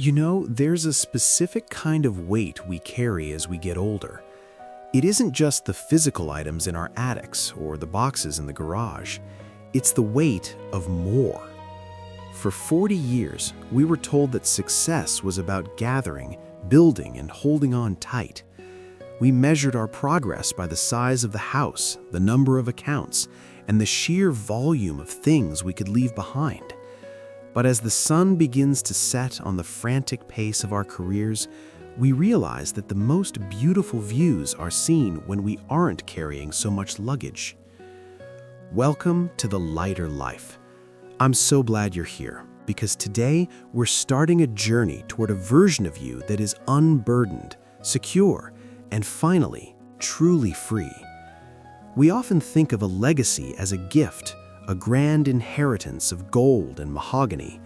You know, there's a specific kind of weight we carry as we get older. It isn't just the physical items in our attics or the boxes in the garage. It's the weight of more. For 40 years, we were told that success was about gathering, building, and holding on tight. We measured our progress by the size of the house, the number of accounts, and the sheer volume of things we could leave behind. But as the sun begins to set on the frantic pace of our careers, we realize that the most beautiful views are seen when we aren't carrying so much luggage. Welcome to the lighter life. I'm so glad you're here, because today we're starting a journey toward a version of you that is unburdened, secure, and finally, truly free. We often think of a legacy as a gift, a grand inheritance of gold and mahogany.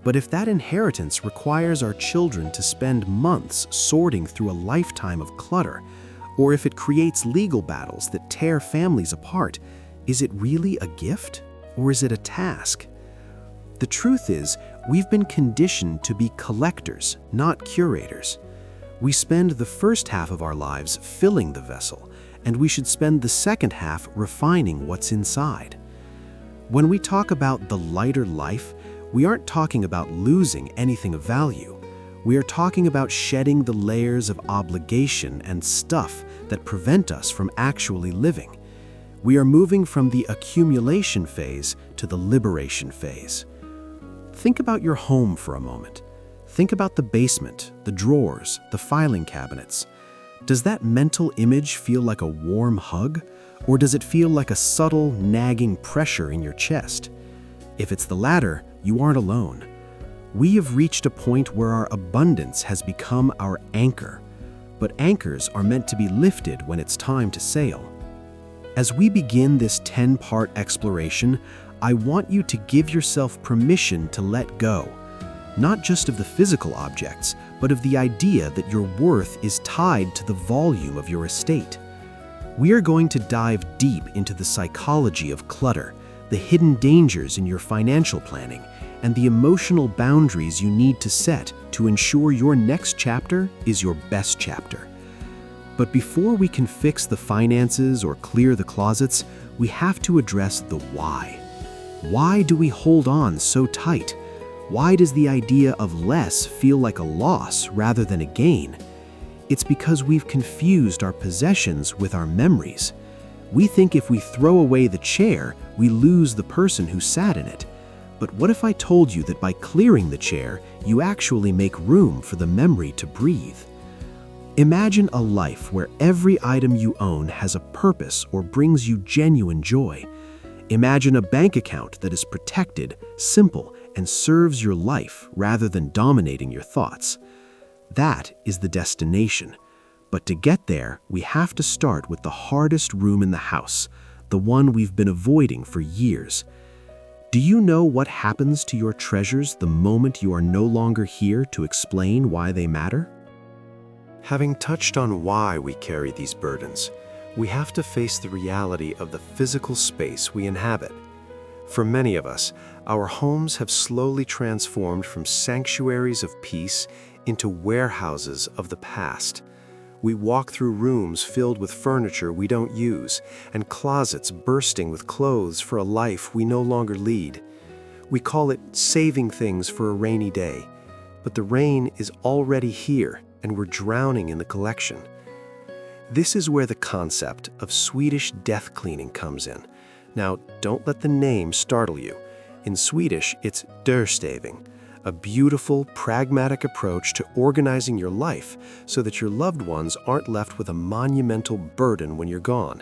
But if that inheritance requires our children to spend months sorting through a lifetime of clutter, or if it creates legal battles that tear families apart, is it really a gift, or is it a task? The truth is, we've been conditioned to be collectors, not curators. We spend the first half of our lives filling the vessel, and we should spend the second half refining what's inside. When we talk about the lighter life, we aren't talking about losing anything of value. We are talking about shedding the layers of obligation and stuff that prevent us from actually living. We are moving from the accumulation phase to the liberation phase. Think about your home for a moment. Think about the basement, the drawers, the filing cabinets. Does that mental image feel like a warm hug? Or does it feel like a subtle, nagging pressure in your chest? If it's the latter, you aren't alone. We have reached a point where our abundance has become our anchor. But anchors are meant to be lifted when it's time to sail. As we begin this 10-part exploration, I want you to give yourself permission to let go. Not just of the physical objects, but of the idea that your worth is tied to the volume of your estate. We are going to dive deep into the psychology of clutter, the hidden dangers in your financial planning, and the emotional boundaries you need to set to ensure your next chapter is your best chapter. But before we can fix the finances or clear the closets, we have to address the why. Why do we hold on so tight? Why does the idea of less feel like a loss rather than a gain? It's because we've confused our possessions with our memories. We think if we throw away the chair, we lose the person who sat in it. But what if I told you that by clearing the chair, you actually make room for the memory to breathe? Imagine a life where every item you own has a purpose or brings you genuine joy. Imagine a bank account that is protected, simple, and serves your life rather than dominating your thoughts. That is the destination. But to get there, we have to start with the hardest room in the house, the one we've been avoiding for years. Do you know what happens to your treasures the moment you are no longer here to explain why they matter? Having touched on why we carry these burdens, we have to face the reality of the physical space we inhabit. For many of us, our homes have slowly transformed from sanctuaries of peace into warehouses of the past. We walk through rooms filled with furniture we don't use, and closets bursting with clothes for a life we no longer lead. We call it saving things for a rainy day, but the rain is already here, and we're drowning in the collection. This is where the concept of Swedish death cleaning comes in. Now, don't let the name startle you. In Swedish, it's dörrstädning, a beautiful, pragmatic approach to organizing your life so that your loved ones aren't left with a monumental burden when you're gone.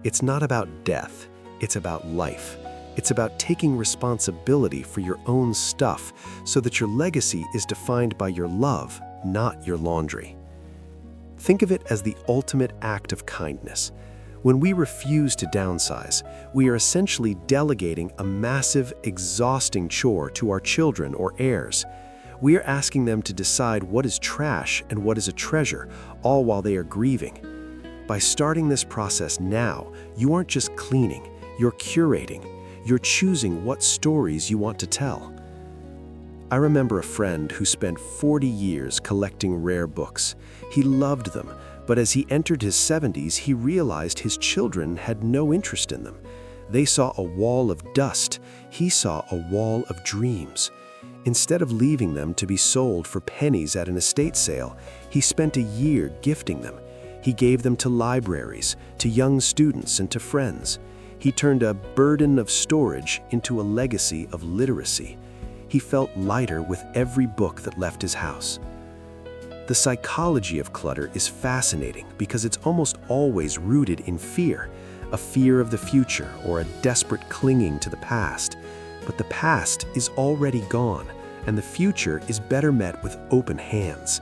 It's not about death, it's about life. It's about taking responsibility for your own stuff so that your legacy is defined by your love, not your laundry. Think of it as the ultimate act of kindness. When we refuse to downsize, we are essentially delegating a massive, exhausting chore to our children or heirs. We are asking them to decide what is trash and what is a treasure, all while they are grieving. By starting this process now, you aren't just cleaning, you're curating. You're choosing what stories you want to tell. I remember a friend who spent 40 years collecting rare books. He loved them, but as he entered his 70s, he realized his children had no interest in them. They saw a wall of dust. He saw a wall of dreams. Instead of leaving them to be sold for pennies at an estate sale, he spent a year gifting them. He gave them to libraries, to young students, and to friends. He turned a burden of storage into a legacy of literacy. He felt lighter with every book that left his house. The psychology of clutter is fascinating because it's almost always rooted in fear, a fear of the future or a desperate clinging to the past. But the past is already gone, and the future is better met with open hands.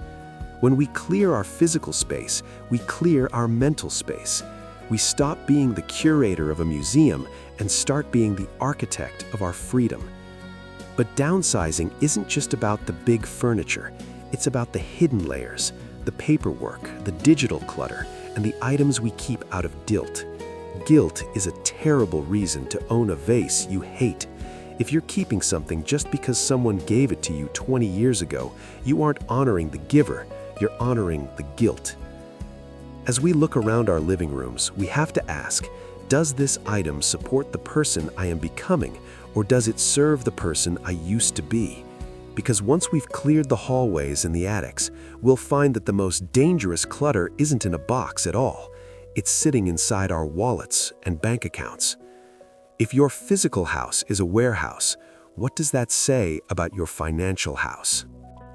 When we clear our physical space, we clear our mental space. We stop being the curator of a museum and start being the architect of our freedom. But downsizing isn't just about the big furniture. It's about the hidden layers, the paperwork, the digital clutter, and the items we keep out of guilt. Guilt is a terrible reason to own a vase you hate. If you're keeping something just because someone gave it to you 20 years ago, you aren't honoring the giver, you're honoring the guilt. As we look around our living rooms, we have to ask, does this item support the person I am becoming, or does it serve the person I used to be? Because once we've cleared the hallways and the attics, we'll find that the most dangerous clutter isn't in a box at all. It's sitting inside our wallets and bank accounts. If your physical house is a warehouse, what does that say about your financial house?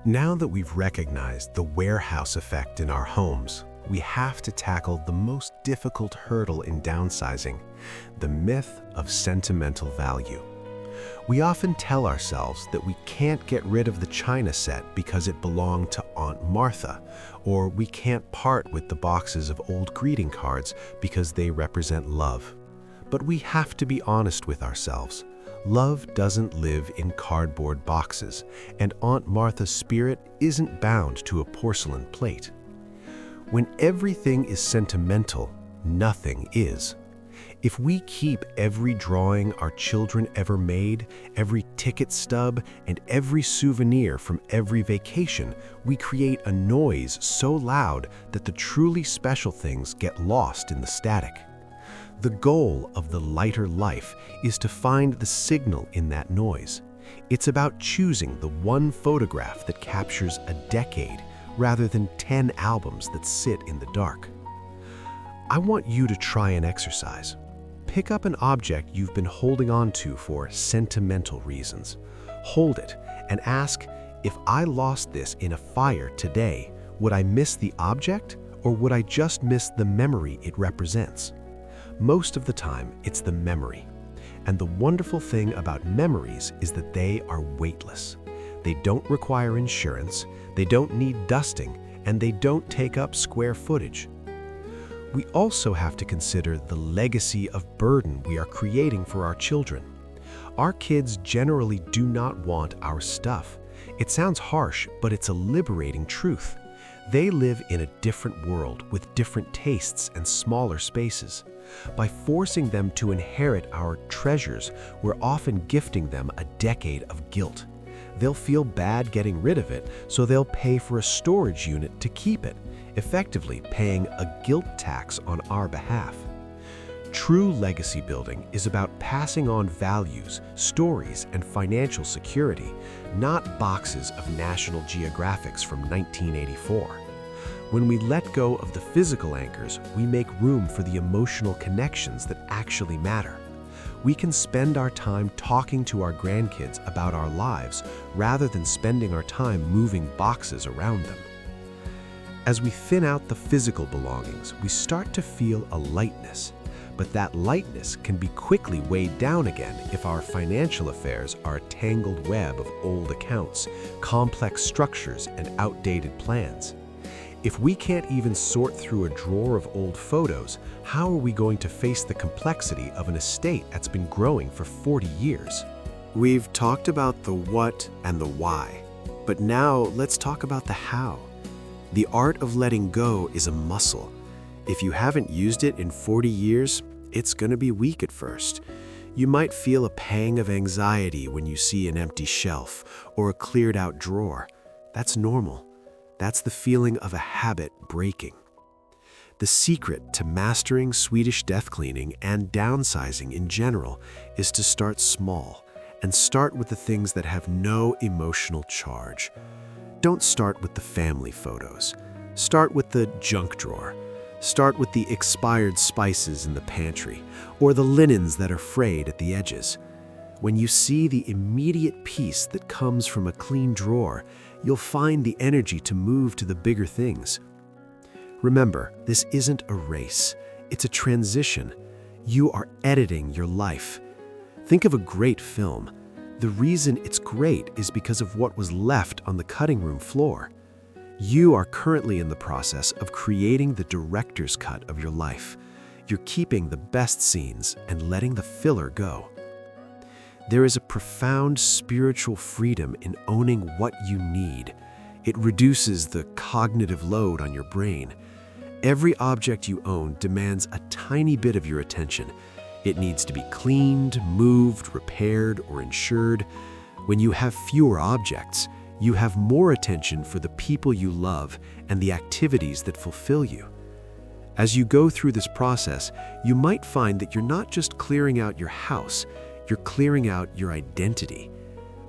Now that we've recognized the warehouse effect in our homes, we have to tackle the most difficult hurdle in downsizing, the myth of sentimental value. We often tell ourselves that we can't get rid of the china set because it belonged to Aunt Martha, or we can't part with the boxes of old greeting cards because they represent love. But we have to be honest with ourselves. Love doesn't live in cardboard boxes, and Aunt Martha's spirit isn't bound to a porcelain plate. When everything is sentimental, nothing is. If we keep every drawing our children ever made, every ticket stub, and every souvenir from every vacation, we create a noise so loud that the truly special things get lost in the static. The goal of the lighter life is to find the signal in that noise. It's about choosing the one photograph that captures a decade rather than 10 albums that sit in the dark. I want you to try an exercise. Pick up an object you've been holding on to for sentimental reasons. Hold it and ask, if I lost this in a fire today, would I miss the object or would I just miss the memory it represents? Most of the time, it's the memory. And the wonderful thing about memories is that they are weightless. They don't require insurance, they don't need dusting, and they don't take up square footage. We also have to consider the legacy of burden we are creating for our children. Our kids generally do not want our stuff. It sounds harsh, but it's a liberating truth. They live in a different world with different tastes and smaller spaces. By forcing them to inherit our treasures, we're often gifting them a decade of guilt. They'll feel bad getting rid of it, so they'll pay for a storage unit to keep it, effectively paying a guilt tax on our behalf. True legacy building is about passing on values, stories, and financial security, not boxes of National Geographics from 1984. When we let go of the physical anchors, we make room for the emotional connections that actually matter. We can spend our time talking to our grandkids about our lives rather than spending our time moving boxes around them. As we thin out the physical belongings, we start to feel a lightness. But that lightness can be quickly weighed down again if our financial affairs are a tangled web of old accounts, complex structures, and outdated plans. If we can't even sort through a drawer of old photos, how are we going to face the complexity of an estate that's been growing for 40 years? We've talked about the what and the why, but now let's talk about the how. The art of letting go is a muscle. If you haven't used it in 40 years, it's going to be weak at first. You might feel a pang of anxiety when you see an empty shelf or a cleared-out drawer. That's normal. That's the feeling of a habit breaking. The secret to mastering Swedish death cleaning and downsizing in general is to start small and start with the things that have no emotional charge. Don't start with the family photos. Start with the junk drawer. Start with the expired spices in the pantry or the linens that are frayed at the edges. When you see the immediate peace that comes from a clean drawer, you'll find the energy to move to the bigger things. Remember, this isn't a race. It's a transition. You are editing your life. Think of a great film. The reason it's great is because of what was left on the cutting room floor. You are currently in the process of creating the director's cut of your life. You're keeping the best scenes and letting the filler go. There is a profound spiritual freedom in owning what you need. It reduces the cognitive load on your brain. Every object you own demands a tiny bit of your attention. It needs to be cleaned, moved, repaired, or insured. When you have fewer objects, you have more attention for the people you love and the activities that fulfill you. As you go through this process, you might find that you're not just clearing out your house, you're clearing out your identity.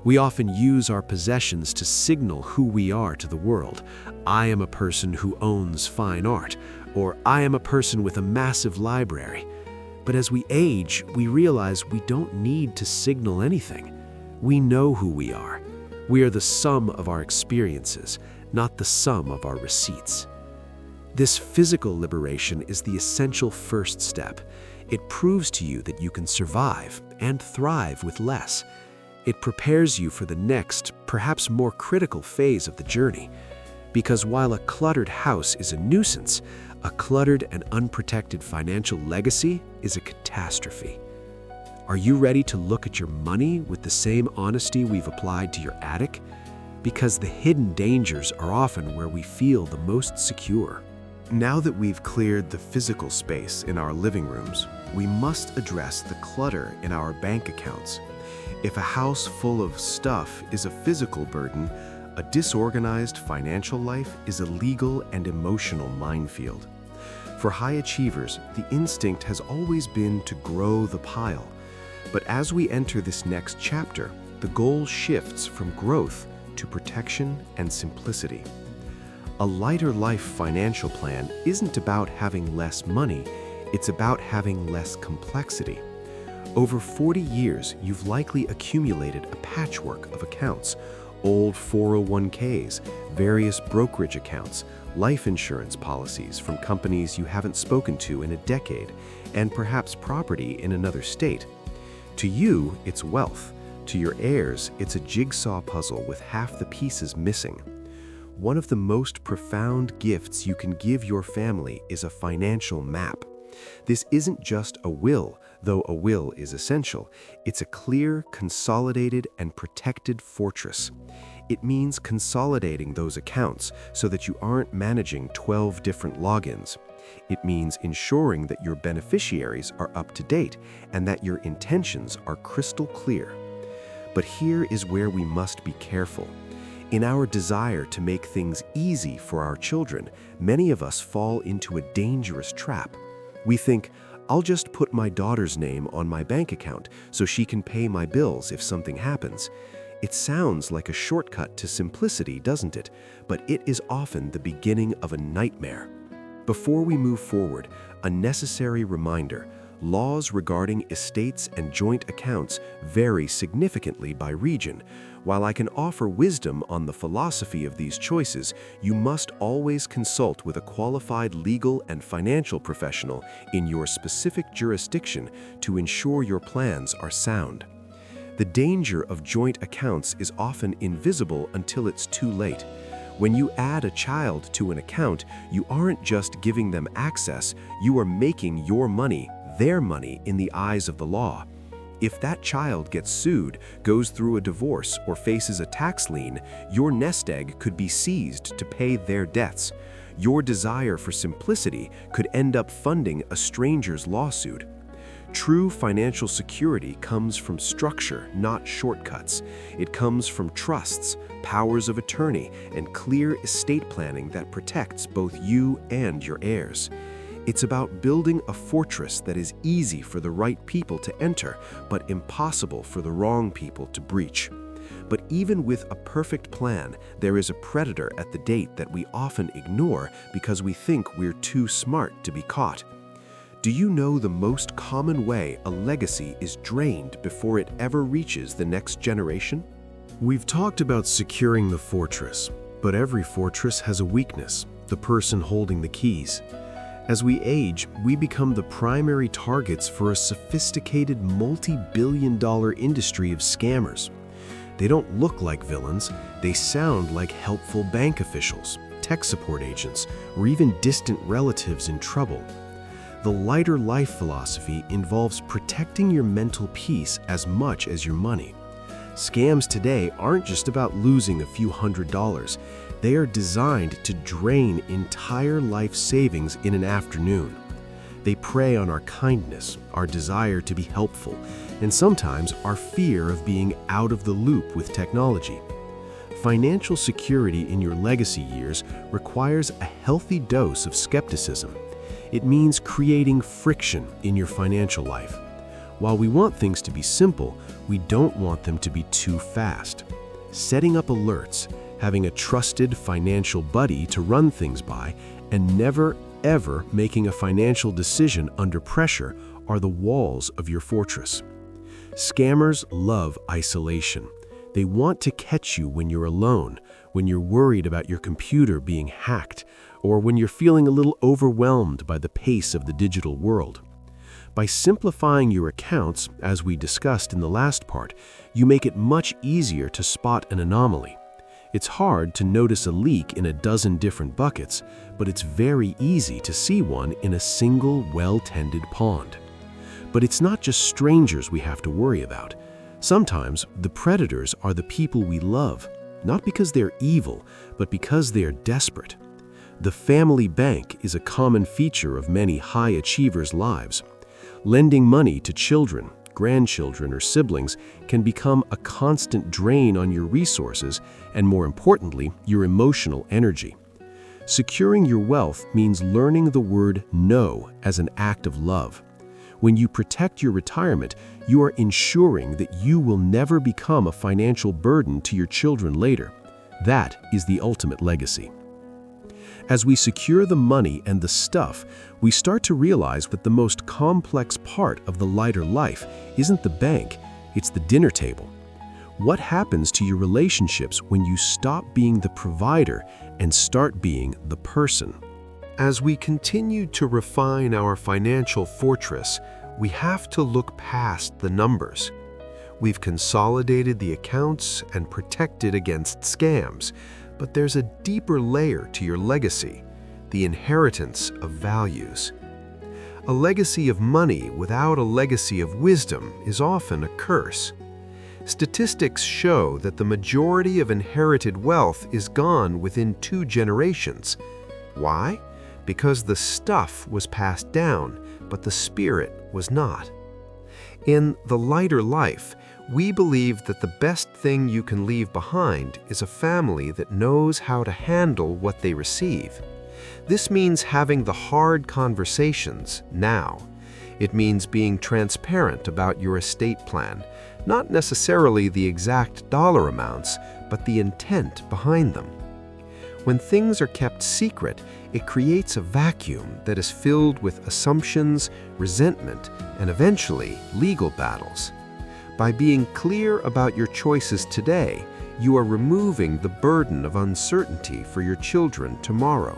We often use our possessions to signal who we are to the world. I am a person who owns fine art, or I am a person with a massive library. But as we age, we realize we don't need to signal anything. We know who we are. We are the sum of our experiences, not the sum of our receipts. This physical liberation is the essential first step. It proves to you that you can survive and thrive with less. It prepares you for the next, perhaps more critical phase of the journey. Because while a cluttered house is a nuisance, a cluttered and unprotected financial legacy is a catastrophe. Are you ready to look at your money with the same honesty we've applied to your attic? Because the hidden dangers are often where we feel the most secure. Now that we've cleared the physical space in our living rooms, we must address the clutter in our bank accounts. If a house full of stuff is a physical burden, a disorganized financial life is a legal and emotional minefield. For high achievers, the instinct has always been to grow the pile. But as we enter this next chapter, the goal shifts from growth to protection and simplicity. A lighter life financial plan isn't about having less money, it's about having less complexity. Over 40 years, you've likely accumulated a patchwork of accounts, old 401ks, various brokerage accounts, life insurance policies from companies you haven't spoken to in a decade, and perhaps property in another state. To you, it's wealth. To your heirs, it's a jigsaw puzzle with half the pieces missing. One of the most profound gifts you can give your family is a financial map. This isn't just a will, though a will is essential. It's a clear, consolidated, and protected fortress. It means consolidating those accounts so that you aren't managing 12 different logins. It means ensuring that your beneficiaries are up to date and that your intentions are crystal clear. But here is where we must be careful. In our desire to make things easy for our children, many of us fall into a dangerous trap. We think, I'll just put my daughter's name on my bank account so she can pay my bills if something happens. It sounds like a shortcut to simplicity, doesn't it? But it is often the beginning of a nightmare. Before we move forward, a necessary reminder: laws regarding estates and joint accounts vary significantly by region. While I can offer wisdom on the philosophy of these choices, you must always consult with a qualified legal and financial professional in your specific jurisdiction to ensure your plans are sound. The danger of joint accounts is often invisible until it's too late. When you add a child to an account, you aren't just giving them access, you are making your money their money in the eyes of the law. If that child gets sued, goes through a divorce, or faces a tax lien, your nest egg could be seized to pay their debts. Your desire for simplicity could end up funding a stranger's lawsuit. True financial security comes from structure, not shortcuts. It comes from trusts, powers of attorney, and clear estate planning that protects both you and your heirs. It's about building a fortress that is easy for the right people to enter, but impossible for the wrong people to breach. But even with a perfect plan, there is a predator at the gate that we often ignore because we think we're too smart to be caught. Do you know the most common way a legacy is drained before it ever reaches the next generation? We've talked about securing the fortress, but every fortress has a weakness, the person holding the keys. As we age, we become the primary targets for a sophisticated multi-billion-dollar industry of scammers. They don't look like villains, they sound like helpful bank officials, tech support agents, or even distant relatives in trouble. The lighter life philosophy involves protecting your mental peace as much as your money. Scams today aren't just about losing a few $100s. They are designed to drain entire life savings in an afternoon. They prey on our kindness, our desire to be helpful, and sometimes our fear of being out of the loop with technology. Financial security in your legacy years requires a healthy dose of skepticism. It means creating friction in your financial life. While we want things to be simple, we don't want them to be too fast. Setting up alerts, having a trusted financial buddy to run things by, and never, ever making a financial decision under pressure are the walls of your fortress. Scammers love isolation. They want to catch you when you're alone, when you're worried about your computer being hacked, or when you're feeling a little overwhelmed by the pace of the digital world. By simplifying your accounts, as we discussed in the last part, you make it much easier to spot an anomaly. It's hard to notice a leak in a dozen different buckets, but it's very easy to see one in a single well-tended pond. But it's not just strangers we have to worry about. Sometimes the predators are the people we love, not because they're evil, but because they are desperate. The family bank is a common feature of many high achievers' lives. Lending money to children, grandchildren, or siblings can become a constant drain on your resources and, more importantly, your emotional energy. Securing your wealth means learning the word no as an act of love. When you protect your retirement, you are ensuring that you will never become a financial burden to your children later. That is the ultimate legacy. As we secure the money and the stuff, we start to realize that the most complex part of the lighter life isn't the bank, it's the dinner table. What happens to your relationships when you stop being the provider and start being the person? As we continue to refine our financial fortress, we have to look past the numbers. We've consolidated the accounts and protected against scams, but there's a deeper layer to your legacy, the inheritance of values. A legacy of money without a legacy of wisdom is often a curse. Statistics show that the majority of inherited wealth is gone within 2 generations. Why? Because the stuff was passed down, but the spirit was not. In the lighter life, we believe that the best thing you can leave behind is a family that knows how to handle what they receive. This means having the hard conversations now. It means being transparent about your estate plan, not necessarily the exact dollar amounts, but the intent behind them. When things are kept secret, it creates a vacuum that is filled with assumptions, resentment, and eventually legal battles. By being clear about your choices today, you are removing the burden of uncertainty for your children tomorrow.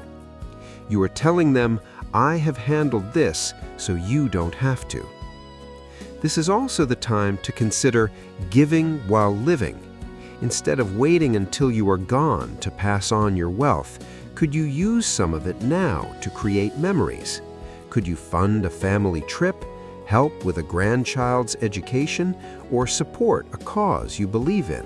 You are telling them, I have handled this, so you don't have to. This is also the time to consider giving while living. Instead of waiting until you are gone to pass on your wealth, could you use some of it now to create memories? Could you fund a family trip, help with a grandchild's education, or support a cause you believe in?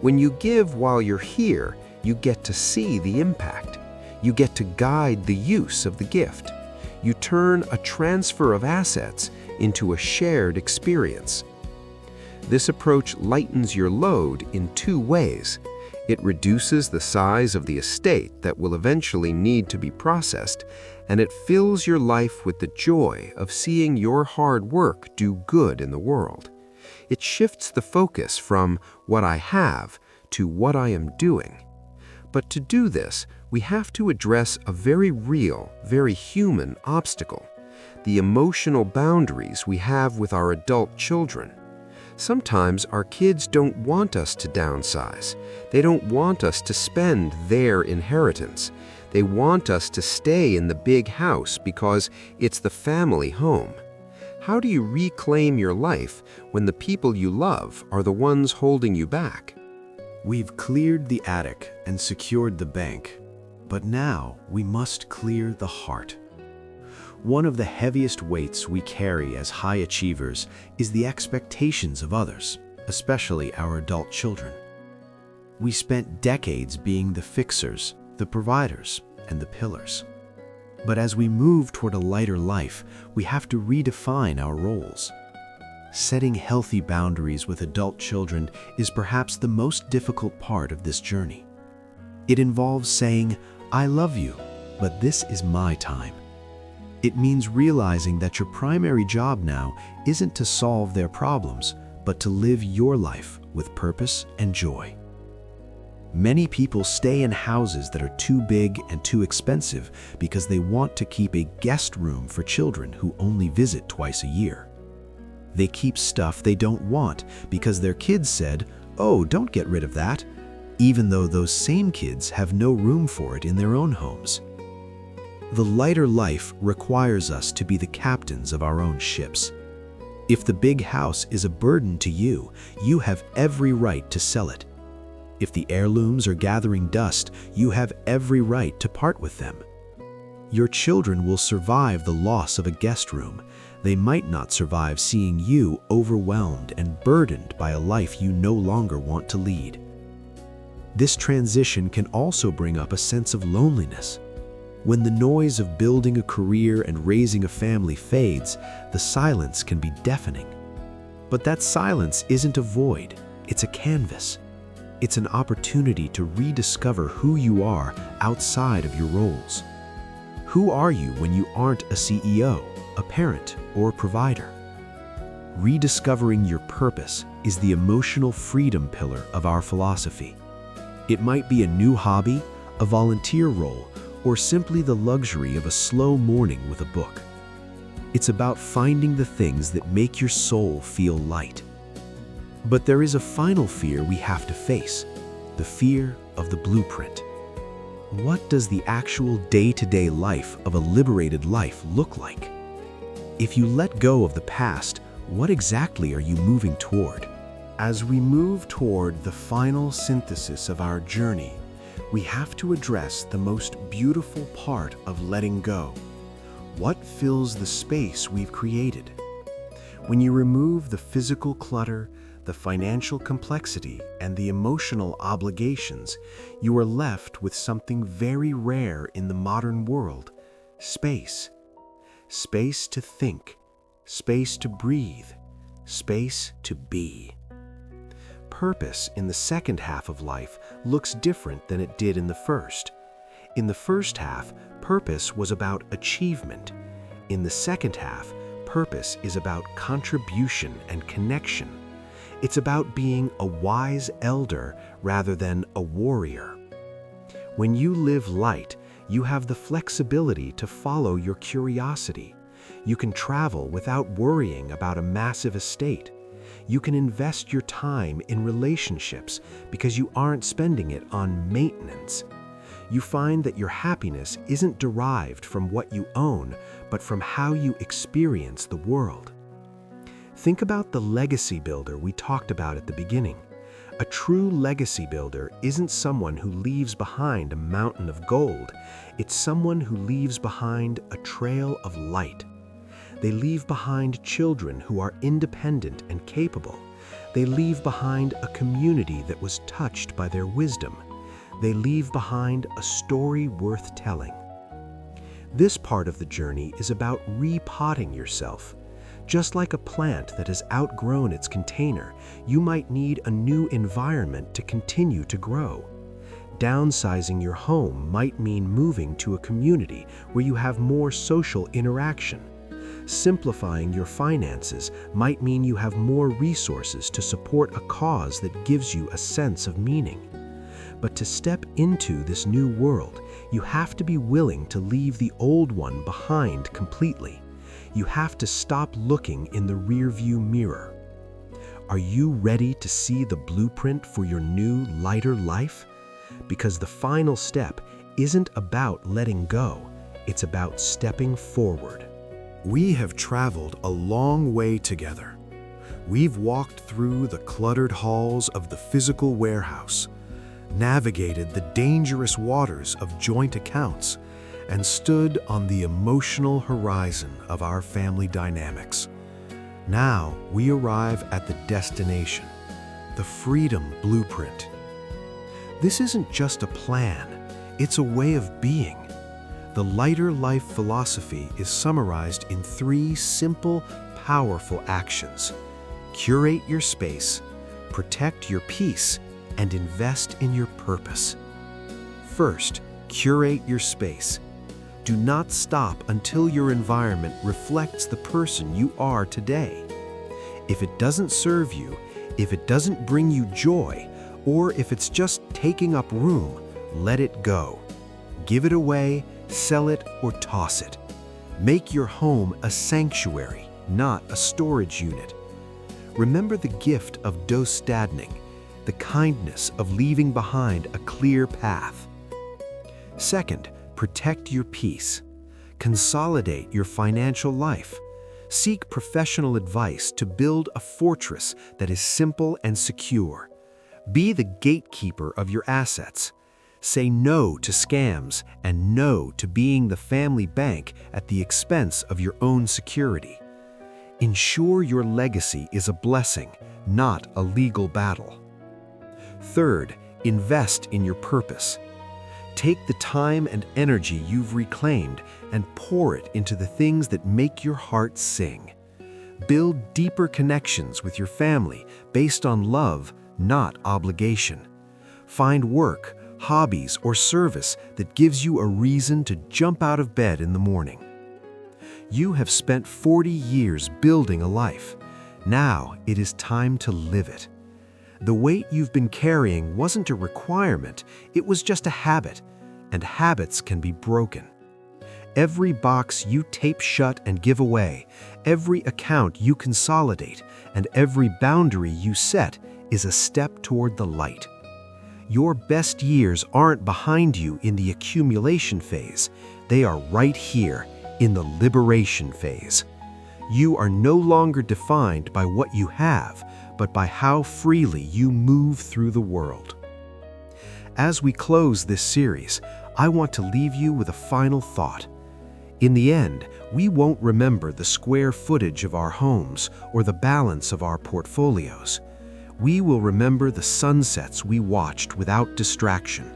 When you give while you're here, you get to see the impact. You get to guide the use of the gift. You turn a transfer of assets into a shared experience. This approach lightens your load in two ways. It reduces the size of the estate that will eventually need to be processed, and it fills your life with the joy of seeing your hard work do good in the world. It shifts the focus from what I have to what I am doing. But to do this, we have to address a very real, very human obstacle: the emotional boundaries we have with our adult children. Sometimes our kids don't want us to downsize. They don't want us to spend their inheritance. They want us to stay in the big house because it's the family home. How do you reclaim your life when the people you love are the ones holding you back? We've cleared the attic and secured the bank, but now we must clear the heart. One of the heaviest weights we carry as high achievers is the expectations of others, especially our adult children. We spent decades being the fixers, the providers, and the pillars. But as we move toward a lighter life, we have to redefine our roles. Setting healthy boundaries with adult children is perhaps the most difficult part of this journey. It involves saying, "I love you, but this is my time." It means realizing that your primary job now isn't to solve their problems, but to live your life with purpose and joy. Many people stay in houses that are too big and too expensive because they want to keep a guest room for children who only visit twice a year. They keep stuff they don't want because their kids said, "Oh, don't get rid of that," even though those same kids have no room for it in their own homes. The lighter life requires us to be the captains of our own ships. If the big house is a burden to you, you have every right to sell it. If the heirlooms are gathering dust, you have every right to part with them. Your children will survive the loss of a guest room. They might not survive seeing you overwhelmed and burdened by a life you no longer want to lead. This transition can also bring up a sense of loneliness. When the noise of building a career and raising a family fades, the silence can be deafening. But that silence isn't a void, it's a canvas. It's an opportunity to rediscover who you are outside of your roles. Who are you when you aren't a CEO, a parent, or a provider? Rediscovering your purpose is the emotional freedom pillar of our philosophy. It might be a new hobby, a volunteer role, or simply the luxury of a slow morning with a book. It's about finding the things that make your soul feel light. But there is a final fear we have to face, the fear of the blueprint. What does the actual day-to-day life of a liberated life look like? If you let go of the past, what exactly are you moving toward? As we move toward the final synthesis of our journey, we have to address the most beautiful part of letting go. What fills the space we've created? When you remove the physical clutter, the financial complexity, and the emotional obligations, you are left with something very rare in the modern world: space. Space to think, space to breathe, space to be. Purpose in the second half of life looks different than it did in the first. In the first half, purpose was about achievement. In the second half, purpose is about contribution and connection. It's about being a wise elder rather than a warrior. When you live light, you have the flexibility to follow your curiosity. You can travel without worrying about a massive estate. You can invest your time in relationships because you aren't spending it on maintenance. You find that your happiness isn't derived from what you own, but from how you experience the world. Think about the legacy builder we talked about at the beginning. A true legacy builder isn't someone who leaves behind a mountain of gold. It's someone who leaves behind a trail of light. They leave behind children who are independent and capable. They leave behind a community that was touched by their wisdom. They leave behind a story worth telling. This part of the journey is about repotting yourself. Just like a plant that has outgrown its container, you might need a new environment to continue to grow. Downsizing your home might mean moving to a community where you have more social interaction. Simplifying your finances might mean you have more resources to support a cause that gives you a sense of meaning. But to step into this new world, you have to be willing to leave the old one behind completely. You have to stop looking in the rearview mirror. Are you ready to see the blueprint for your new, lighter life? Because the final step isn't about letting go, it's about stepping forward. We have traveled a long way together. We've walked through the cluttered halls of the physical warehouse, navigated the dangerous waters of joint accounts, and stood on the emotional horizon of our family dynamics. Now we arrive at the destination, the freedom blueprint. This isn't just a plan, it's a way of being. The lighter life philosophy is summarized in 3 simple, powerful actions. Curate your space, protect your peace, and invest in your purpose. First, curate your space. Do not stop until your environment reflects the person you are today. If it doesn't serve you, if it doesn't bring you joy, or if it's just taking up room, let it go. Give it away, sell it, or toss it. Make your home a sanctuary, not a storage unit. Remember the gift of downstadning, the kindness of leaving behind a clear path. Second, protect your peace. Consolidate your financial life. Seek professional advice to build a fortress that is simple and secure. Be the gatekeeper of your assets. Say no to scams and no to being the family bank at the expense of your own security. Ensure your legacy is a blessing, not a legal battle. Third, invest in your purpose. Take the time and energy you've reclaimed and pour it into the things that make your heart sing. Build deeper connections with your family based on love, not obligation. Find work, hobbies, or service that gives you a reason to jump out of bed in the morning. You have spent 40 years building a life. Now it is time to live it. The weight you've been carrying wasn't a requirement, it was just a habit, and habits can be broken. Every box you tape shut and give away, every account you consolidate, and every boundary you set is a step toward the light. Your best years aren't behind you in the accumulation phase, they are right here in the liberation phase. You are no longer defined by what you have, but by how freely you move through the world. As we close this series, I want to leave you with a final thought. In the end, we won't remember the square footage of our homes or the balance of our portfolios. We will remember the sunsets we watched without distraction,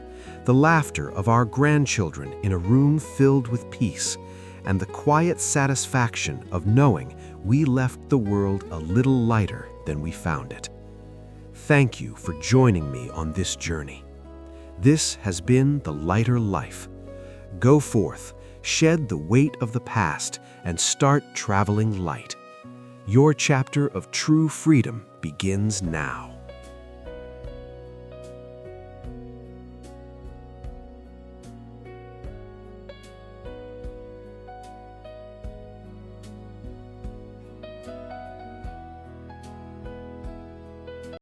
the laughter of our grandchildren in a room filled with peace, and the quiet satisfaction of knowing we left the world a little lighter than we found it. Thank you for joining me on this journey. This has been The Lighter Life. Go forth, shed the weight of the past, and start traveling light. Your chapter of true freedom begins now.